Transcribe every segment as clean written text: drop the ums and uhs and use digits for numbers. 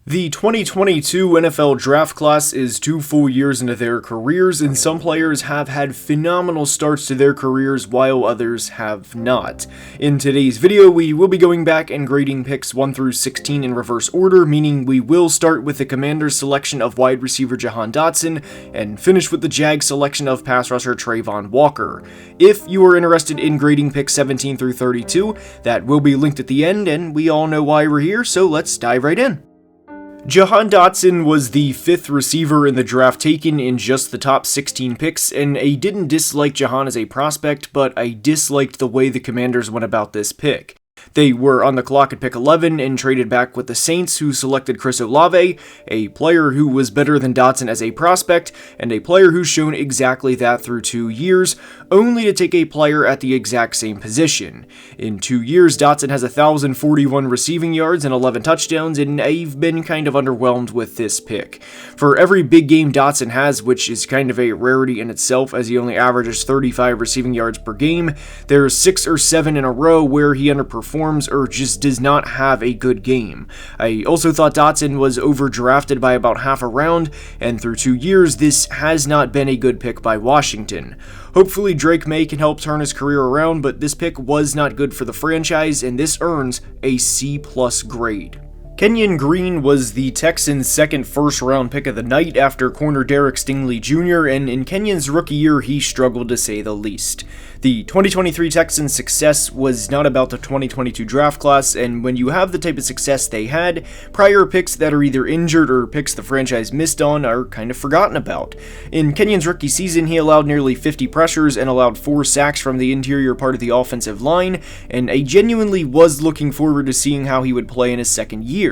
The 2022 NFL draft class is 2 full years into their careers, and some players have had phenomenal starts to their careers while others have not. In today's video, we will be going back and grading picks 1 through 16 in reverse order, meaning we will start with the Commanders' selection of wide receiver Jahan Dotson and finish with the Jags' selection of pass rusher Travon Walker. If you are interested in grading picks 17 through 32, that will be linked at the end, and we all know why we're here, so let's dive right in. Jahan Dotson was the 5th receiver in the draft taken in just the top 16 picks, and I didn't dislike Jahan as a prospect, but I disliked the way the Commanders went about this pick. They were on the clock at pick 11 and traded back with the Saints, who selected Chris Olave, a player who was better than Dotson as a prospect, and a player who's shown exactly that through 2 years, only to take a player at the exact same position. In 2 years, Dotson has 1,041 receiving yards and 11 touchdowns, and I've been kind of underwhelmed with this pick. For every big game Dotson has, which is kind of a rarity in itself as he only averages 35 receiving yards per game, there's 6 or 7 in a row where he underperforms or just does not have a good game. I also thought Dotson was overdrafted by about half a round, and through 2 years, this has not been a good pick by Washington. Hopefully Drake May can help turn his career around, but this pick was not good for the franchise, and this earns a C+ grade. Kenyon Green was the Texans' second first-round pick of the night after corner Stingley Jr., and in Kenyon's rookie year, he struggled to say the least. The 2023 Texans' success was not about the 2022 draft class, and when you have the type of success they had, prior picks that are either injured or picks the franchise missed on are kind of forgotten about. In Kenyon's rookie season, he allowed nearly 50 pressures and allowed 4 sacks from the interior part of the offensive line, and I genuinely was looking forward to seeing how he would play in his second year.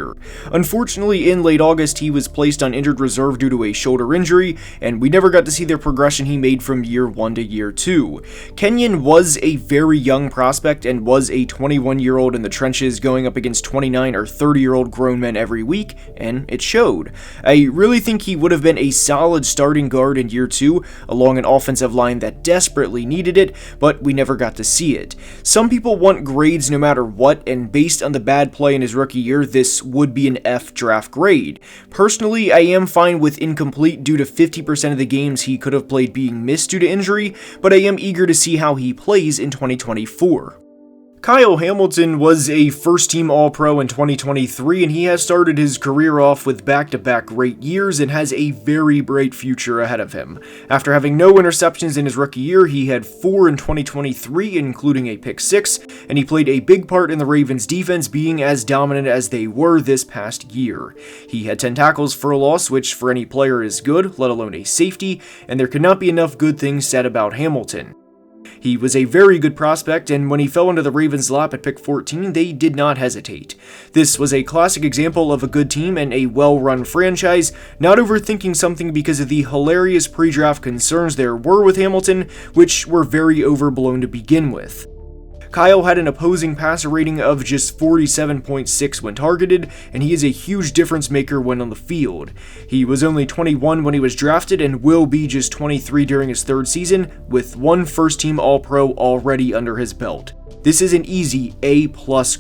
Unfortunately, in late August, he was placed on injured reserve due to a shoulder injury, and we never got to see the progression he made from year 1 to year 2. Kenyon was a very young prospect and was a 21-year-old in the trenches going up against 29 or 30-year-old grown men every week, and it showed. I really think he would have been a solid starting guard in year 2 along an offensive line that desperately needed it, but we never got to see it. Some people want grades no matter what, and based on the bad play in his rookie year, this would be an F draft grade. Personally, I am fine with incomplete due to 50% of the games he could have played being missed due to injury, but I am eager to see how he plays in 2024. Kyle Hamilton was a first-team All-Pro in 2023, and he has started his career off with back-to-back great years and has a very bright future ahead of him. After having no interceptions in his rookie year, he had 4 in 2023, including a pick 6, and he played a big part in the Ravens' defense being as dominant as they were this past year. He had 10 tackles for a loss, which for any player is good, let alone a safety, and there could not be enough good things said about Hamilton. He was a very good prospect, and when he fell into the Ravens' lap at pick 14, they did not hesitate. This was a classic example of a good team and a well-run franchise, not overthinking something because of the hilarious pre-draft concerns there were with Hamilton, which were very overblown to begin with. Kyle had an opposing passer rating of just 47.6 when targeted, and he is a huge difference maker when on the field. He was only 21 when he was drafted and will be just 23 during his 3rd season, with 1 first-team All-Pro already under his belt. This is an easy A+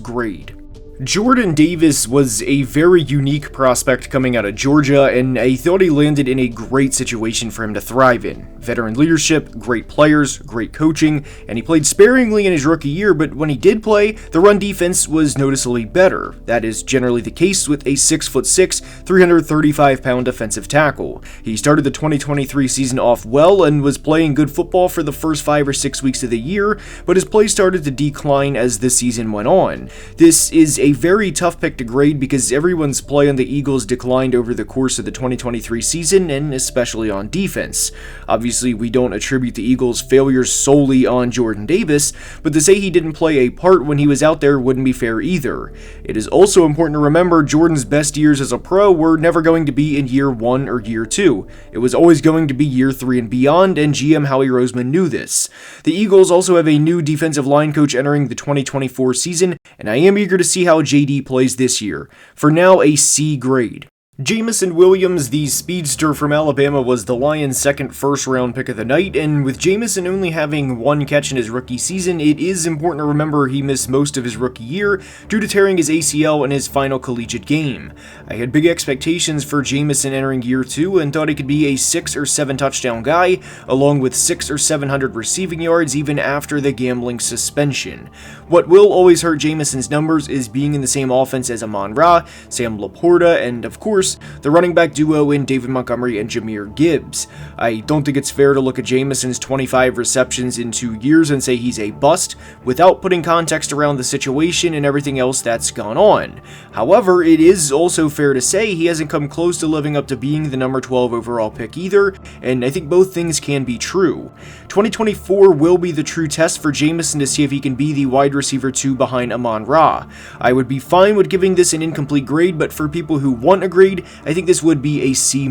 grade. Jordan Davis was a very unique prospect coming out of Georgia, and I thought he landed in a great situation for him to thrive in. Veteran leadership, great players, great coaching, and he played sparingly in his rookie year, but when he did play, the run defense was noticeably better. That is generally the case with a 6'6", 335-pound defensive tackle. He started the 2023 season off well and was playing good football for the first 5 or 6 weeks of the year, but his play started to decline as the season went on. This is a very tough pick to grade because everyone's play on the Eagles declined over the course of the 2023 season, and especially on defense. Obviously, we don't attribute the Eagles' failures solely on Jordan Davis, but to say he didn't play a part when he was out there wouldn't be fair either. It is also important to remember Jordan's best years as a pro were never going to be in year 1 or year 2. It was always going to be year 3 and beyond, and GM Howie Roseman knew this. The Eagles also have a new defensive line coach entering the 2024 season, and I am eager to see how JD plays this year. For now, a C grade. Jameson Williams, the speedster from Alabama, was the Lions' second first-round pick of the night, and with Jameson only having one catch in his rookie season, it is important to remember he missed most of his rookie year due to tearing his ACL in his final collegiate game. I had big expectations for Jameson entering year 2 and thought he could be a 6 or 7 touchdown guy, along with 600 or 700 receiving yards even after the gambling suspension. What will always hurt Jameson's numbers is being in the same offense as Amon-Ra, Sam Laporta, and of course, the running back duo in David Montgomery and Jahmyr Gibbs. I don't think it's fair to look at Jameson's 25 receptions in 2 years and say he's a bust without putting context around the situation and everything else that's gone on. However, it is also fair to say he hasn't come close to living up to being the number 12 overall pick either, and I think both things can be true. 2024 will be the true test for Jameson to see if he can be the wide receiver 2 behind Amon-Ra. I would be fine with giving this an incomplete grade, but for people who want a grade, I think this would be a C-.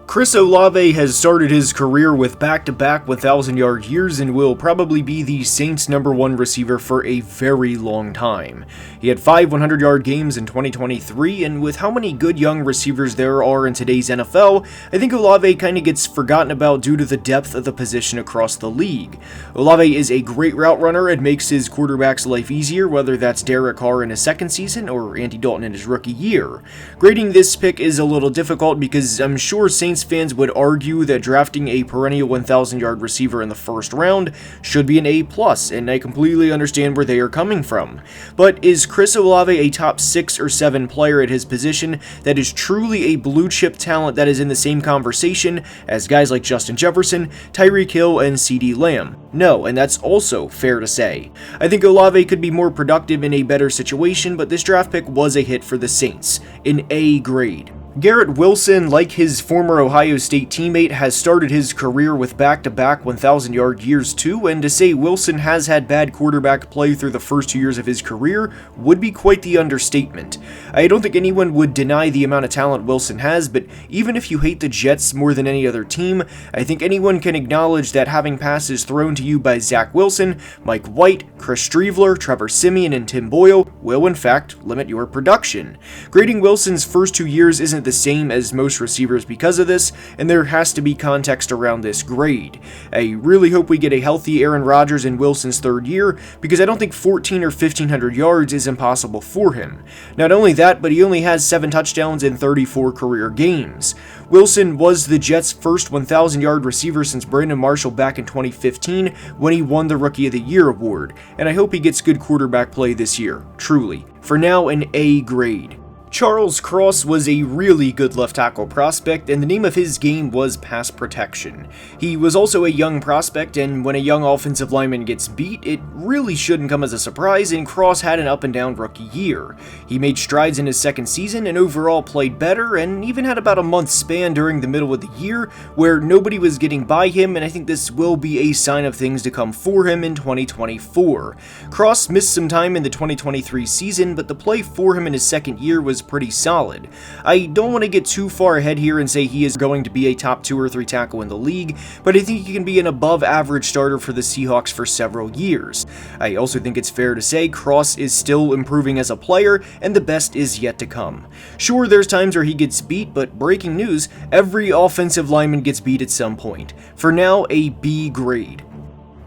Chris Olave has started his career with back-to-back 1,000-yard years and will probably be the Saints' #1 receiver for a very long time. He had 5 100-yard games in 2023, and with how many good young receivers there are in today's NFL, I think Olave kind of gets forgotten about due to the depth of the position across the league. Olave is a great route runner and makes his quarterback's life easier, whether that's Derek Carr in his second season or Andy Dalton in his rookie year. Grading this pick is a little difficult because I'm sure Saints fans would argue that drafting a perennial 1,000-yard receiver in the first round should be an A+, and I completely understand where they are coming from. But is Chris Olave a top 6 or 7 player at his position that is truly a blue-chip talent that is in the same conversation as guys like Justin Jefferson, Tyreek Hill, and CeeDee Lamb? No, and that's also fair to say. I think Olave could be more productive in a better situation, but this draft pick was a hit for the Saints, an A grade. Garrett Wilson, like his former Ohio State teammate, has started his career with back-to-back 1,000-yard years too, and to say Wilson has had bad quarterback play through the first 2 years of his career would be quite the understatement. I don't think anyone would deny the amount of talent Wilson has, but even if you hate the Jets more than any other team, I think anyone can acknowledge that having passes thrown to you by Zach Wilson, Mike White, Chris Streveler, Trevor Siemian, and Tim Boyle will in fact limit your production. Grading Wilson's first 2 years isn't the same as most receivers because of this, and there has to be context around this grade. I really hope we get a healthy Aaron Rodgers in Wilson's third year, because I don't think 1,400 or 1,500 yards is impossible for him. Not only that, but he only has 7 touchdowns in 34 career games. Wilson was the Jets' first 1,000-yard receiver since Brandon Marshall back in 2015 when he won the Rookie of the Year award, and I hope he gets good quarterback play this year, truly. For now, an A grade. Charles Cross was a really good left tackle prospect, and the name of his game was pass protection. He was also a young prospect, and when a young offensive lineman gets beat, it really shouldn't come as a surprise, and Cross had an up-and-down rookie year. He made strides in his second season and overall played better, and even had about a month span during the middle of the year where nobody was getting by him, and I think this will be a sign of things to come for him in 2024. Cross missed some time in the 2023 season, but the play for him in his second year was pretty solid. I don't want to get too far ahead here and say he is going to be a top 2 or 3 tackle in the league, but I think he can be an above average starter for the Seahawks for several years. I also think it's fair to say Cross is still improving as a player, and the best is yet to come. Sure, there's times where he gets beat, but breaking news, every offensive lineman gets beat at some point. For now, a B grade.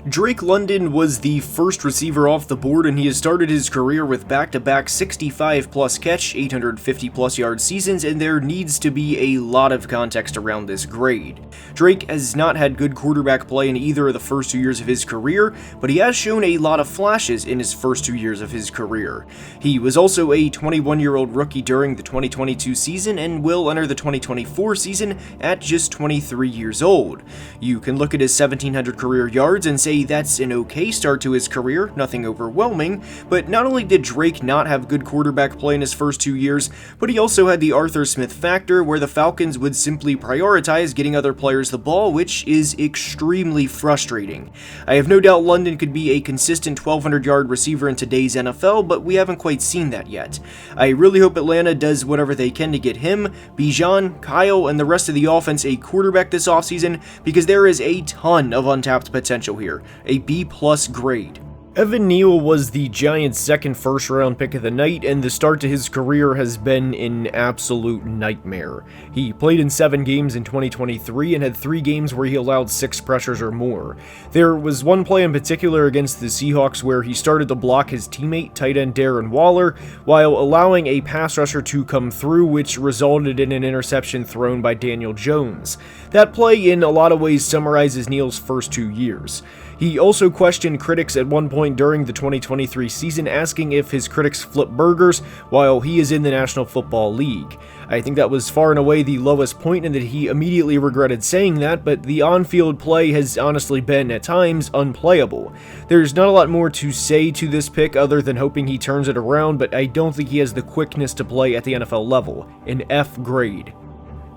Drake London was the first receiver off the board, and he has started his career with back-to-back 65-plus catch, 850-plus yard seasons, and there needs to be a lot of context around this grade. Drake has not had good quarterback play in either of the first 2 years of his career, but he has shown a lot of flashes in his first 2 years of his career. He was also a 21-year-old rookie during the 2022 season and will enter the 2024 season at just 23 years old. You can look at his 1,700 career yards and say that's an okay start to his career, nothing overwhelming, but not only did Drake not have good quarterback play in his first 2 years, but he also had the Arthur Smith factor where the Falcons would simply prioritize getting other players the ball, which is extremely frustrating. I have no doubt London could be a consistent 1,200-yard receiver in today's NFL, but we haven't quite seen that yet. I really hope Atlanta does whatever they can to get him, Bijan, Kyle, and the rest of the offense a quarterback this offseason, because there is a ton of untapped potential here. A B+ grade. Evan Neal was the Giants' second first-round pick of the night, and the start to his career has been an absolute nightmare. He played in 7 games in 2023 and had 3 games where he allowed 6 pressures or more. There was one play in particular against the Seahawks where he started to block his teammate, tight end Darren Waller, while allowing a pass rusher to come through, which resulted in an interception thrown by Daniel Jones. That play, in a lot of ways, summarizes Neal's first 2 years. He also questioned critics at one point during the 2023 season, asking if his critics flip burgers while he is in the National Football League. I think that was far and away the lowest point, and that he immediately regretted saying that, but the on-field play has honestly been, at times, unplayable. There's not a lot more to say to this pick other than hoping he turns it around, but I don't think he has the quickness to play at the NFL level. An F grade.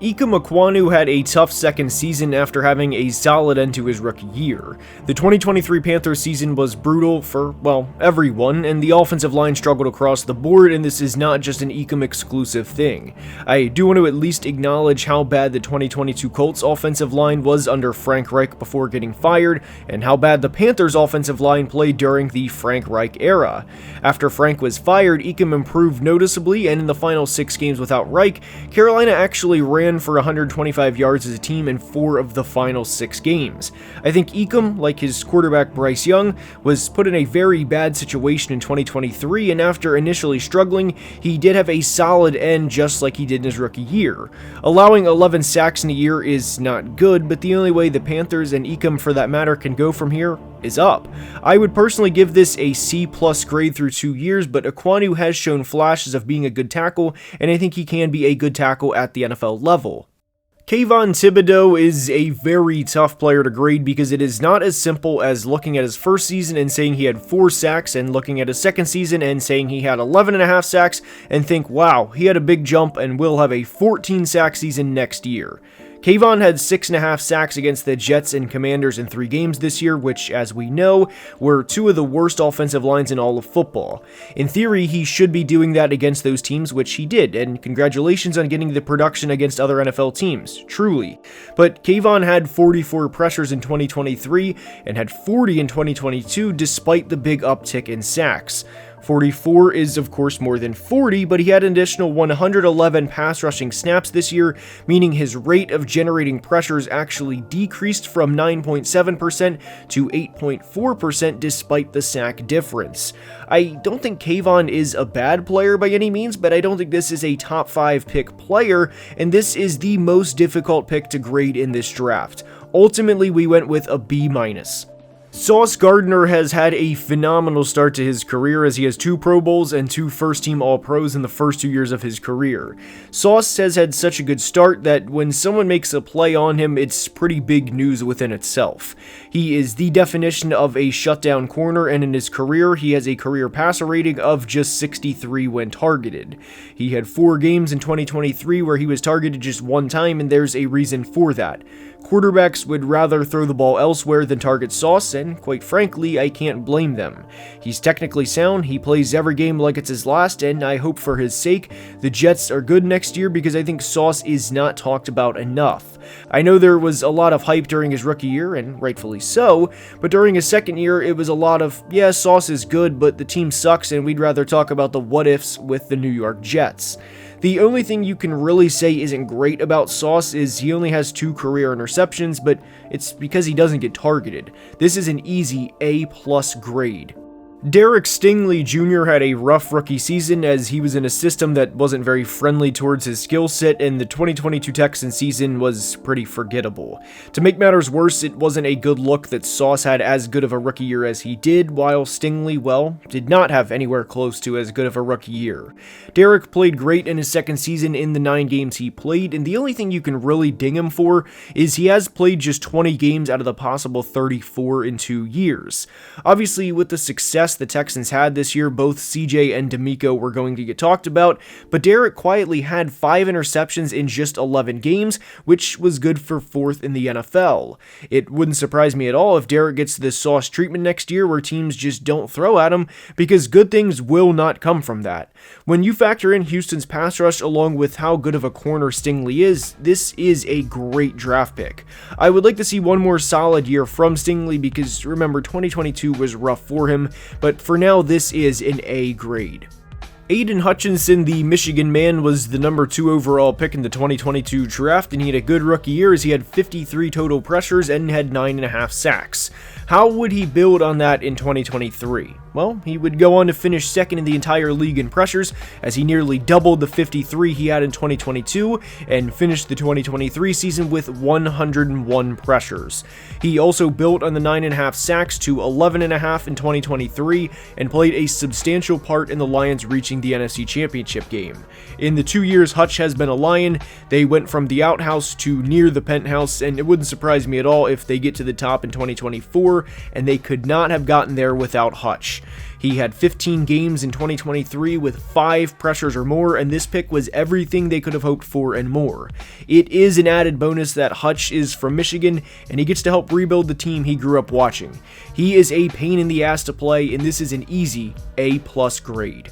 Ikem Ekwonu had a tough second season after having a solid end to his rookie year. The 2023 Panthers season was brutal for, well, everyone, and the offensive line struggled across the board, and this is not just an Ikem exclusive thing. I do want to at least acknowledge how bad the 2022 Colts offensive line was under Frank Reich before getting fired, and how bad the Panthers offensive line played during the Frank Reich era. After Frank was fired, Ikem improved noticeably, and in the final 6 games without Reich, Carolina actually ran for 125 yards as a team in 4 of the final 6 games. I think Ikem, like his quarterback Bryce Young, was put in a very bad situation in 2023, and after initially struggling, he did have a solid end just like he did in his rookie year. Allowing 11 sacks in a year is not good, but the only way the Panthers, and Ikem for that matter, can go from here is up. I would personally give this a C+ grade through 2 years, but Ekwonu has shown flashes of being a good tackle, and I think he can be a good tackle at the NFL level. Kayvon Thibodeaux is a very tough player to grade because it is not as simple as looking at his first season and saying he had 4 sacks and looking at his second season and saying he had 11.5 sacks and think, wow, he had a big jump and will have a 14 sack season next year. Kayvon had 6.5 sacks against the Jets and Commanders in 3 games this year, which, as we know, were 2 of the worst offensive lines in all of football. In theory, he should be doing that against those teams, which he did, and congratulations on getting the production against other NFL teams, truly. But Kayvon had 44 pressures in 2023 and had 40 in 2022 despite the big uptick in sacks. 44 is of course more than 40, but he had an additional 111 pass rushing snaps this year, meaning his rate of generating pressures actually decreased from 9.7% to 8.4% despite the sack difference. I don't think Kayvon is a bad player by any means, but I don't think this is a top 5 pick player, and this is the most difficult pick to grade in this draft. Ultimately, we went with a B-. Sauce Gardner has had a phenomenal start to his career as he has 2 Pro Bowls and 2 first-team All-Pros in the first 2 years of his career. Sauce has had such a good start that when someone makes a play on him, it's pretty big news within itself. He is the definition of a shutdown corner, and in his career, he has a career passer rating of just 63 when targeted. He had 4 games in 2023 where he was targeted just 1 time, and there's a reason for that. Quarterbacks would rather throw the ball elsewhere than target Sauce, and quite frankly, I can't blame them. He's technically sound, he plays every game like it's his last, and I hope for his sake the Jets are good next year because I think Sauce is not talked about enough. I know there was a lot of hype during his rookie year, and rightfully so, but during his second year it was a lot of, yeah, Sauce is good, but the team sucks and we'd rather talk about the what-ifs with the New York Jets. The only thing you can really say isn't great about Sauce is he only has 2 career interceptions, but it's because he doesn't get targeted. This is an easy A+ grade. Stingley Jr. had a rough rookie season as he was in a system that wasn't very friendly towards his skill set, and the 2022 Texans season was pretty forgettable. To make matters worse, it wasn't a good look that Sauce had as good of a rookie year as he did, while Stingley, well, did not have anywhere close to as good of a rookie year. Derek played great in his second season in the 9 games he played, and the only thing you can really ding him for is he has played just 20 games out of the possible 34 in 2 years. Obviously, with the success success the Texans had this year, both CJ and D'Amico were going to get talked about, but Derek quietly had 5 interceptions in just 11 games, which was good for 4th in the NFL. It wouldn't surprise me at all if Derek gets this sauce treatment next year where teams just don't throw at him, because good things will not come from that. When you factor in Houston's pass rush along with how good of a corner Stingley is, this is a great draft pick. I would like to see one more solid year from Stingley because remember 2022 was rough for him, but for now this is an A grade. Aidan Hutchinson, the Michigan man, was the number 2 overall pick in the 2022 draft, and he had a good rookie year as he had 53 total pressures and had 9.5 sacks. How would he build on that in 2023? Well, he would go on to finish 2nd in the entire league in pressures, as he nearly doubled the 53 he had in 2022, and finished the 2023 season with 101 pressures. He also built on the 9.5 sacks to 11.5 in 2023, and played a substantial part in the Lions reaching the NFC Championship game. In the 2 years Hutch has been a Lion, they went from the outhouse to near the penthouse, and it wouldn't surprise me at all if they get to the top in 2024, and they could not have gotten there without Hutch. He had 15 games in 2023 with 5 pressures or more, and this pick was everything they could have hoped for and more. It is an added bonus that Hutch is from Michigan, and he gets to help rebuild the team he grew up watching. He is a pain in the ass to play, and this is an easy A+ grade.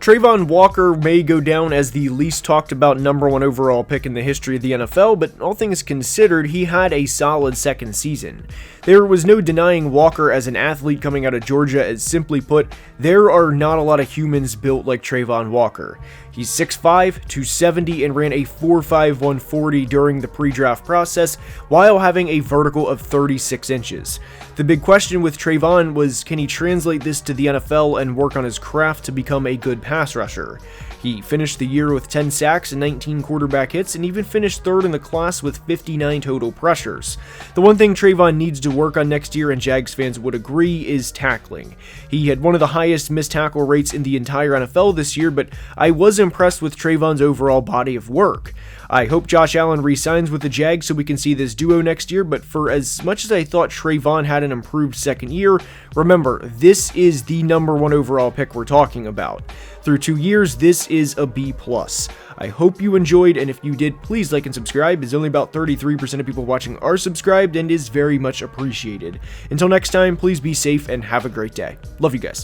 Travon Walker may go down as the least talked about number 1 overall pick in the history of the NFL, but all things considered, he had a solid second season. There was no denying Walker as an athlete coming out of Georgia, as simply put, there are not a lot of humans built like Travon Walker. He's 6'5", 270, and ran a 4.5 140 during the pre-draft process, while having a vertical of 36 inches. The big question with Travon was, can he translate this to the NFL and work on his craft to become a good pass rusher? He finished the year with 10 sacks and 19 quarterback hits, and even finished 3rd in the class with 59 total pressures. The one thing Travon needs to work on next year, and Jags fans would agree, is tackling. He had one of the highest missed tackle rates in the entire NFL this year, but I was impressed with Travon's overall body of work. I hope Josh Allen re-signs with the Jags so we can see this duo next year, but for as much as I thought Travon had an improved second year, remember, this is the number 1 overall pick we're talking about. Through 2 years, this is a B+. I hope you enjoyed, and if you did, please like and subscribe, as only about 33% of people watching are subscribed and is very much appreciated. Until next time, please be safe and have a great day. Love you guys.